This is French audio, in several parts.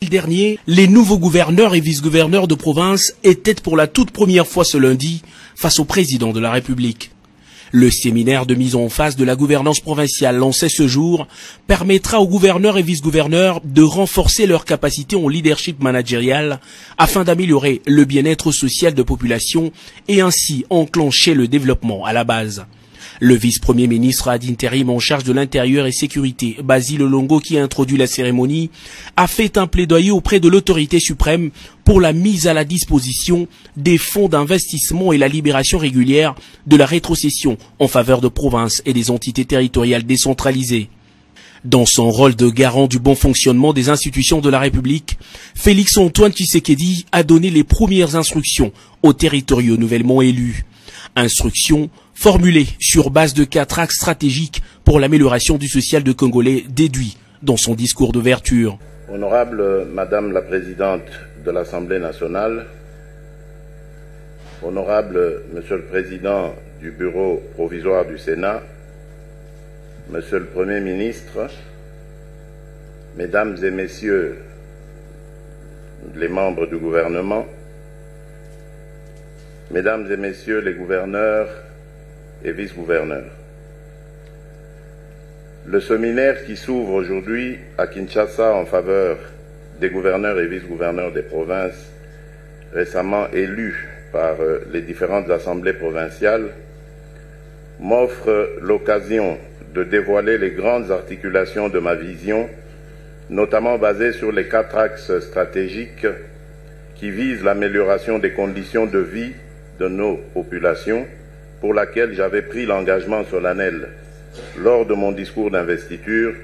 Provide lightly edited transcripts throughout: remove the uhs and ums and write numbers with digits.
Dernier, les nouveaux gouverneurs et vice-gouverneurs de province étaient pour la toute première fois ce lundi face au président de la République. Le séminaire de mise en face de la gouvernance provinciale lancé ce jour permettra aux gouverneurs et vice-gouverneurs de renforcer leurs capacités en leadership managérial afin d'améliorer le bien-être social de population et ainsi enclencher le développement à la base. Le vice-premier ministre ad intérim en charge de l'intérieur et sécurité, Basile Longo, qui a introduit la cérémonie, a fait un plaidoyer auprès de l'autorité suprême pour la mise à la disposition des fonds d'investissement et la libération régulière de la rétrocession en faveur de provinces et des entités territoriales décentralisées. Dans son rôle de garant du bon fonctionnement des institutions de la République, Félix-Antoine Tshisekedi a donné les premières instructions aux territoriaux nouvellement élus. Instructions formulées sur base de 4 axes stratégiques pour l'amélioration du social de Congolais, déduit dans son discours d'ouverture. Honorable Madame la Présidente de l'Assemblée nationale, Honorable Monsieur le Président du Bureau provisoire du Sénat, Monsieur le Premier ministre, Mesdames et Messieurs les membres du gouvernement, Mesdames et Messieurs les gouverneurs et vice-gouverneurs. Le séminaire qui s'ouvre aujourd'hui à Kinshasa en faveur des gouverneurs et vice-gouverneurs des provinces récemment élus par les différentes assemblées provinciales m'offre l'occasion de dévoiler les grandes articulations de ma vision, notamment basée sur les 4 axes stratégiques qui visent l'amélioration des conditions de vie de nos populations, pour laquelle j'avais pris l'engagement solennel lors de mon discours d'investiture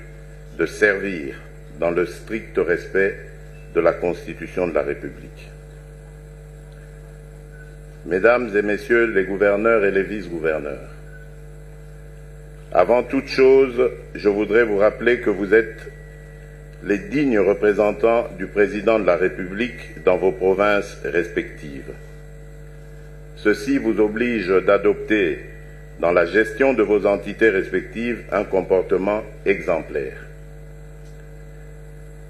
de servir dans le strict respect de la Constitution de la République. Mesdames et Messieurs les gouverneurs et les vice-gouverneurs, avant toute chose, je voudrais vous rappeler que vous êtes les dignes représentants du Président de la République dans vos provinces respectives. Ceci vous oblige d'adopter dans la gestion de vos entités respectives un comportement exemplaire.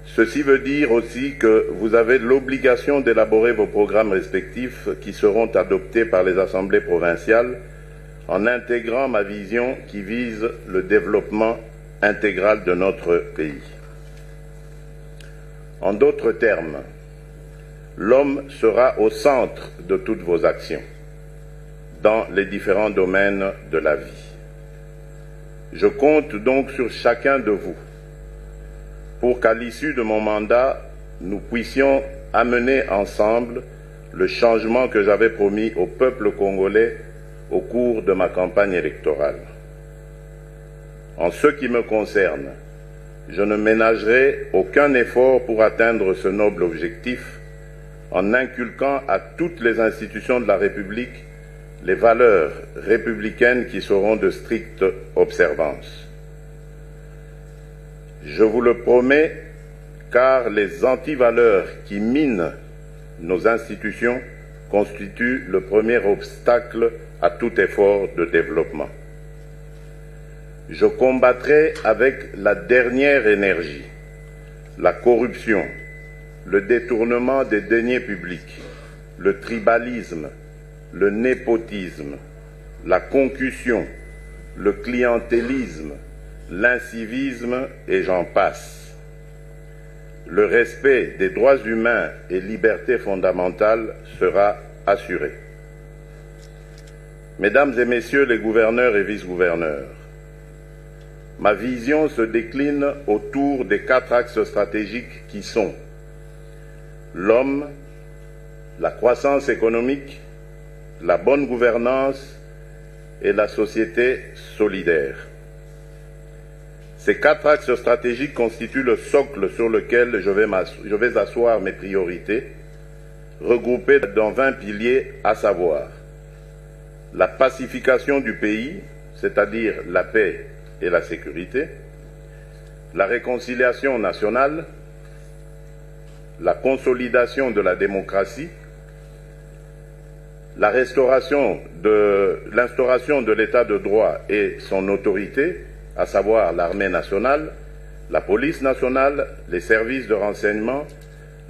Ceci veut dire aussi que vous avez l'obligation d'élaborer vos programmes respectifs qui seront adoptés par les assemblées provinciales en intégrant ma vision qui vise le développement intégral de notre pays. En d'autres termes, l'homme sera au centre de toutes vos actions dans les différents domaines de la vie. Je compte donc sur chacun de vous pour qu'à l'issue de mon mandat, nous puissions amener ensemble le changement que j'avais promis au peuple congolais au cours de ma campagne électorale. En ce qui me concerne, je ne ménagerai aucun effort pour atteindre ce noble objectif en inculquant à toutes les institutions de la République les valeurs républicaines qui seront de stricte observance. Je vous le promets, car les antivaleurs qui minent nos institutions constituent le premier obstacle à tout effort de développement. Je combattrai avec la dernière énergie la corruption, le détournement des deniers publics, le tribalisme, le népotisme, la concussion, le clientélisme, l'incivisme et j'en passe. Le respect des droits humains et libertés fondamentales sera assuré. Mesdames et Messieurs les gouverneurs et vice-gouverneurs, ma vision se décline autour des 4 axes stratégiques qui sont l'homme, la croissance économique, la bonne gouvernance et la société solidaire. Ces 4 axes stratégiques constituent le socle sur lequel je vais asseoir mes priorités, regroupées dans 20 piliers, à savoir la pacification du pays, c'est-à-dire la paix et la sécurité, la réconciliation nationale, la consolidation de la démocratie, l'instauration de l'état de droit et son autorité, à savoir l'armée nationale, la police nationale, les services de renseignement,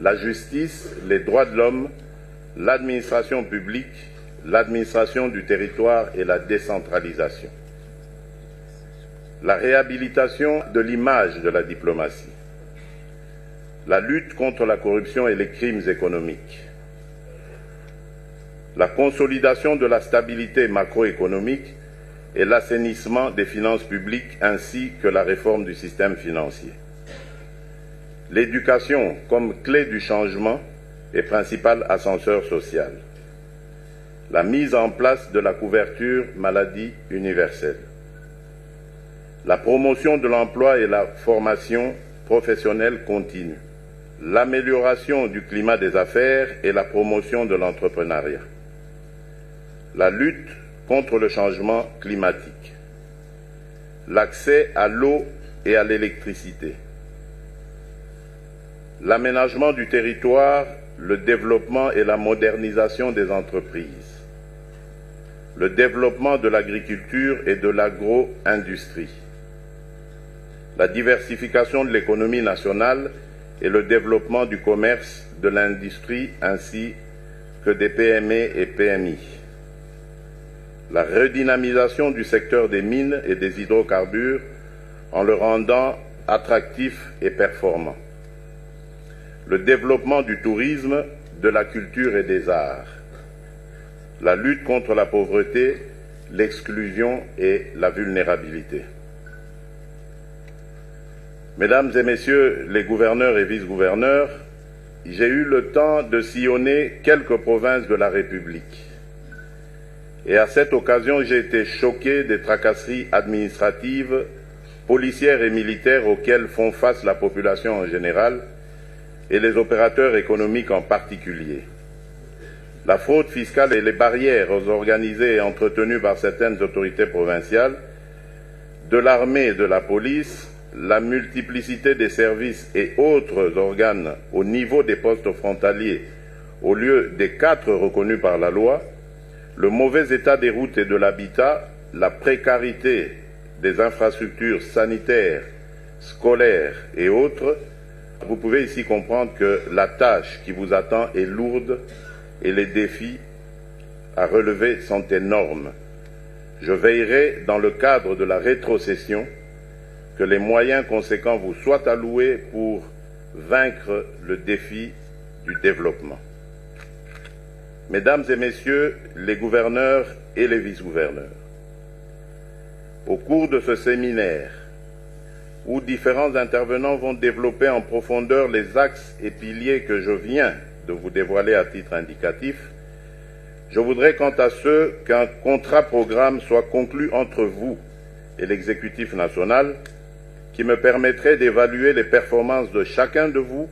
la justice, les droits de l'homme, l'administration publique, l'administration du territoire et la décentralisation. La réhabilitation de l'image de la diplomatie, la lutte contre la corruption et les crimes économiques, la consolidation de la stabilité macroéconomique et l'assainissement des finances publiques ainsi que la réforme du système financier. L'éducation comme clé du changement et principal ascenseur social. La mise en place de la couverture maladie universelle. La promotion de l'emploi et la formation professionnelle continue. L'amélioration du climat des affaires et la promotion de l'entrepreneuriat. La lutte contre le changement climatique. L'accès à l'eau et à l'électricité. L'aménagement du territoire, le développement et la modernisation des entreprises. Le développement de l'agriculture et de l'agro-industrie. La diversification de l'économie nationale et le développement du commerce, de l'industrie ainsi que des PME et PMI. La redynamisation du secteur des mines et des hydrocarbures en le rendant attractif et performant. Le développement du tourisme, de la culture et des arts. La lutte contre la pauvreté, l'exclusion et la vulnérabilité. Mesdames et messieurs les gouverneurs et vice-gouverneurs, j'ai eu le temps de sillonner quelques provinces de la République. Et à cette occasion, j'ai été choqué des tracasseries administratives, policières et militaires auxquelles font face la population en général et les opérateurs économiques en particulier. La fraude fiscale et les barrières organisées et entretenues par certaines autorités provinciales, de l'armée et de la police, la multiplicité des services et autres organes au niveau des postes frontaliers au lieu des 4 reconnus par la loi, le mauvais état des routes et de l'habitat, la précarité des infrastructures sanitaires, scolaires et autres, vous pouvez ici comprendre que la tâche qui vous attend est lourde et les défis à relever sont énormes. Je veillerai, dans le cadre de la rétrocession, que les moyens conséquents vous soient alloués pour vaincre le défi du développement. Mesdames et messieurs les gouverneurs et les vice-gouverneurs, au cours de ce séminaire, où différents intervenants vont développer en profondeur les axes et piliers que je viens de vous dévoiler à titre indicatif, je voudrais quant à ceux qu'un contrat-programme soit conclu entre vous et l'exécutif national qui me permettrait d'évaluer les performances de chacun de vous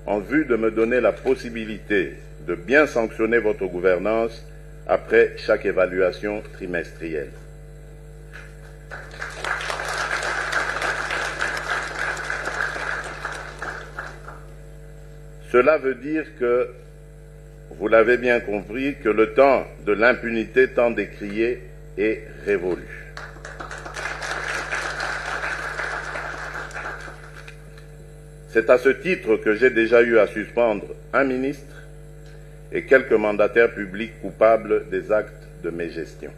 en vue de me donner la possibilité de bien sanctionner votre gouvernance après chaque évaluation trimestrielle. Cela veut dire que, vous l'avez bien compris, que le temps de l'impunité tant décrié est révolu. C'est à ce titre que j'ai déjà eu à suspendre un ministre et quelques mandataires publics coupables des actes de mégestion.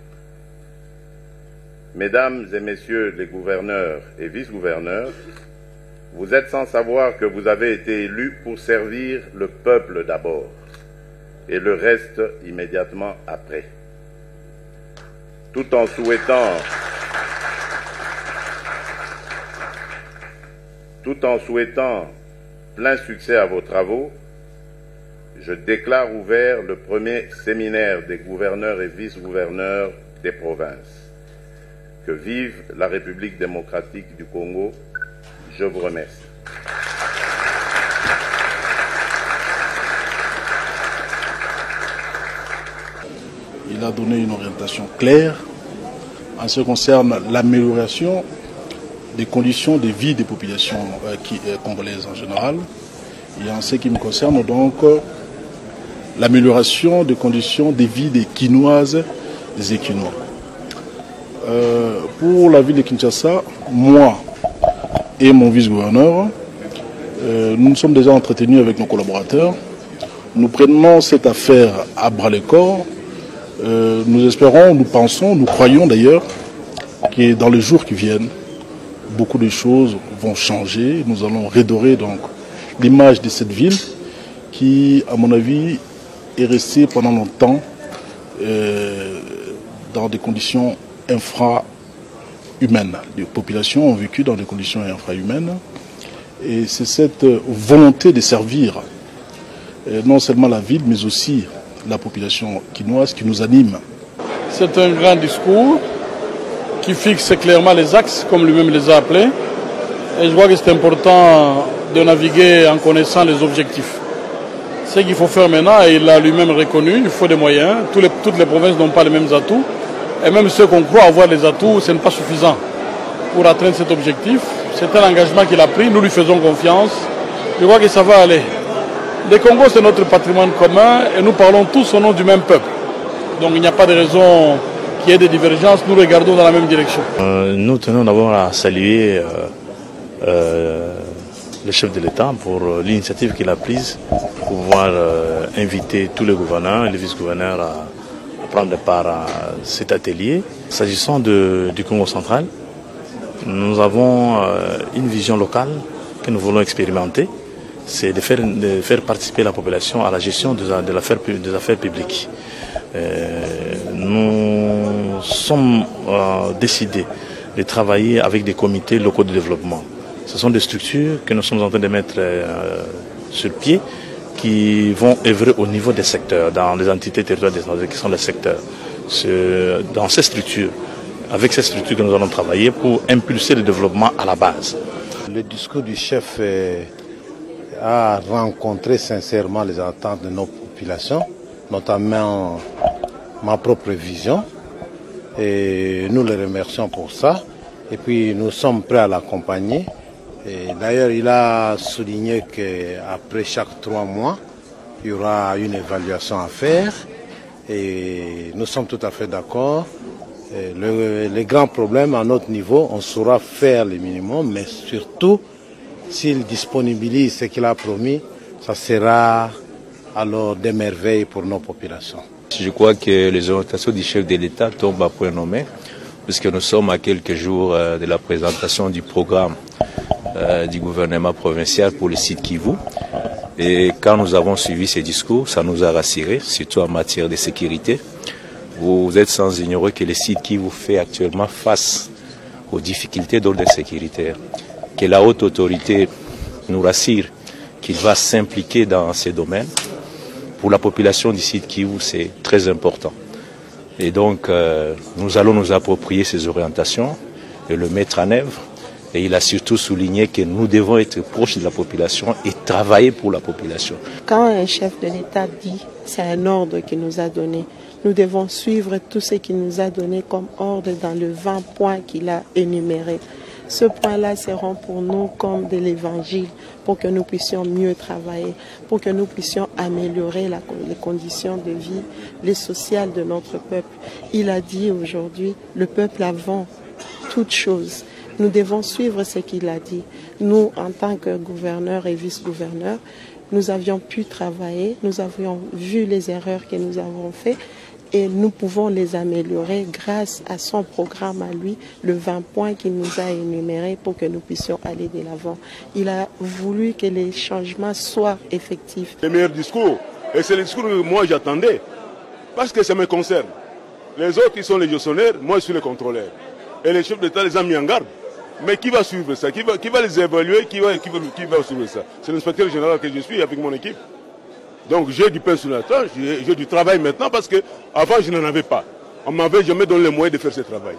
Mesdames et messieurs les gouverneurs et vice-gouverneurs, vous êtes sans savoir que vous avez été élus pour servir le peuple d'abord et le reste immédiatement après. Tout en souhaitant plein succès à vos travaux, je déclare ouvert le premier séminaire des gouverneurs et vice-gouverneurs des provinces. Que vive la République démocratique du Congo. Je vous remercie. Il a donné une orientation claire en ce qui concerne l'amélioration des conditions de vie des populations congolaises en général, et en ce qui me concerne donc l'amélioration des conditions de vie des Kinoises, des Équinois. Pour la ville de Kinshasa, moi et mon vice-gouverneur, Nous nous sommes déjà entretenus avec nos collaborateurs. Nous prenons cette affaire à bras-le-corps. Nous espérons, nous pensons, nous croyons d'ailleurs que dans les jours qui viennent, beaucoup de choses vont changer. Nous allons redorer donc l'image de cette ville qui, à mon avis, est restée pendant longtemps dans des conditions infra-humaines. Les populations ont vécu dans des conditions infra-humaines. Et c'est cette volonté de servir non seulement la ville, mais aussi la population quinoise qui nous anime. C'est un grand discours qui fixe clairement les axes, comme lui-même les a appelés. Et je crois que c'est important de naviguer en connaissant les objectifs. Ce qu'il faut faire maintenant, et il l'a lui-même reconnu, il faut des moyens. Toutes les provinces n'ont pas les mêmes atouts. Et même ceux qu'on croit avoir les atouts, ce n'est pas suffisant pour atteindre cet objectif. C'est un engagement qu'il a pris, nous lui faisons confiance. Je crois que ça va aller. Le Congo, c'est notre patrimoine commun et nous parlons tous au nom du même peuple. Donc il n'y a pas de raison qu'il y ait des divergences, nous regardons dans la même direction. Nous tenons d'abord à saluer le chef de l'État pour l'initiative qu'il a prise pour pouvoir inviter tous les gouverneurs et les vice-gouverneurs à prendre part à cet atelier. S'agissant du Congo central, nous avons une vision locale que nous voulons expérimenter, c'est de faire participer la population à la gestion des affaires publiques. Nous sommes décidés de travailler avec des comités locaux de développement. Ce sont des structures que nous sommes en train de mettre sur pied qui vont œuvrer au niveau des secteurs, dans les entités territoriales qui sont les secteurs. Dans ces structures, avec ces structures que nous allons travailler pour impulser le développement à la base. Le discours du chef a rencontré sincèrement les attentes de nos populations, notamment ma propre vision. Et nous le remercions pour ça. Et puis nous sommes prêts à l'accompagner. D'ailleurs, il a souligné qu'après chaque 3 mois, il y aura une évaluation à faire. Et nous sommes tout à fait d'accord. Les grands problèmes à notre niveau, on saura faire le minimum, mais surtout, s'il disponibilise ce qu'il a promis, ça sera alors des merveilles pour nos populations. Je crois que les orientations du chef de l'État tombent à point nommé, puisque nous sommes à quelques jours de la présentation du programme du gouvernement provincial pour le site Kivu. Et quand nous avons suivi ces discours, ça nous a rassurés, surtout en matière de sécurité. Vous êtes sans ignorer que le site Kivu fait actuellement face aux difficultés d'ordre sécuritaire. Que la haute autorité nous rassure qu'il va s'impliquer dans ces domaines. Pour la population du site Kivu, c'est très important. Et donc, nous allons nous approprier ces orientations et le mettre en œuvre. Et il a surtout souligné que nous devons être proches de la population et travailler pour la population. Quand un chef de l'État dit, c'est un ordre qu'il nous a donné, nous devons suivre tout ce qu'il nous a donné comme ordre dans le 20 points qu'il a énumérés. Ce point-là sera pour nous comme de l'évangile, pour que nous puissions mieux travailler, pour que nous puissions améliorer les conditions de vie, les sociales de notre peuple. Il a dit aujourd'hui, le peuple avant toute chose. Nous devons suivre ce qu'il a dit. Nous, en tant que gouverneurs et vice-gouverneurs, nous avions pu travailler, nous avions vu les erreurs que nous avons faites et nous pouvons les améliorer grâce à son programme à lui, le 20 points qu'il nous a énumérés pour que nous puissions aller de l'avant. Il a voulu que les changements soient effectifs. Le meilleur discours, et c'est le discours que moi j'attendais, parce que ça me concerne. Les autres, ils sont les gestionnaires, moi je suis le contrôleur. Et les chefs d'État les ont mis en garde. Mais qui va suivre ça? Qui va les évaluer? Qui va suivre ça? C'est l'inspecteur général que je suis avec mon équipe. Donc j'ai du pain sur la table, j'ai du travail maintenant parce qu'avant je n'en avais pas. On ne m'avait jamais donné les moyens de faire ce travail.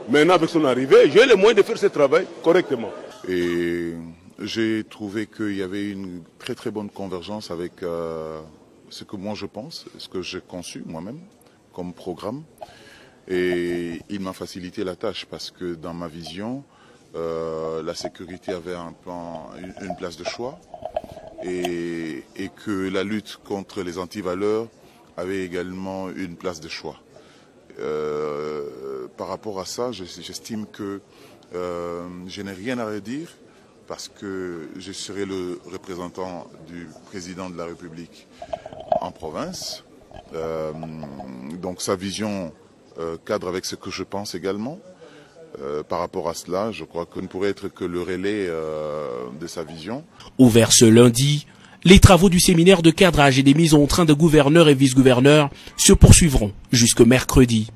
Maintenant avec son arrivée, j'ai les moyens de faire ce travail correctement. Et j'ai trouvé qu'il y avait une très très bonne convergence avec ce que moi je pense, ce que j'ai conçu moi-même comme programme. Et il m'a facilité la tâche parce que dans ma vision, la sécurité avait une place de choix et que la lutte contre les antivaleurs avait également une place de choix. Par rapport à ça, j'estime que je n'ai rien à redire parce que je serai le représentant du président de la République en province. Donc sa vision cadre avec ce que je pense également. Par rapport à cela, je crois que ne pourrait être que le relais de sa vision. Ouvert ce lundi, les travaux du séminaire de cadrage et des mises en train de gouverneurs et vice-gouverneurs se poursuivront jusque mercredi.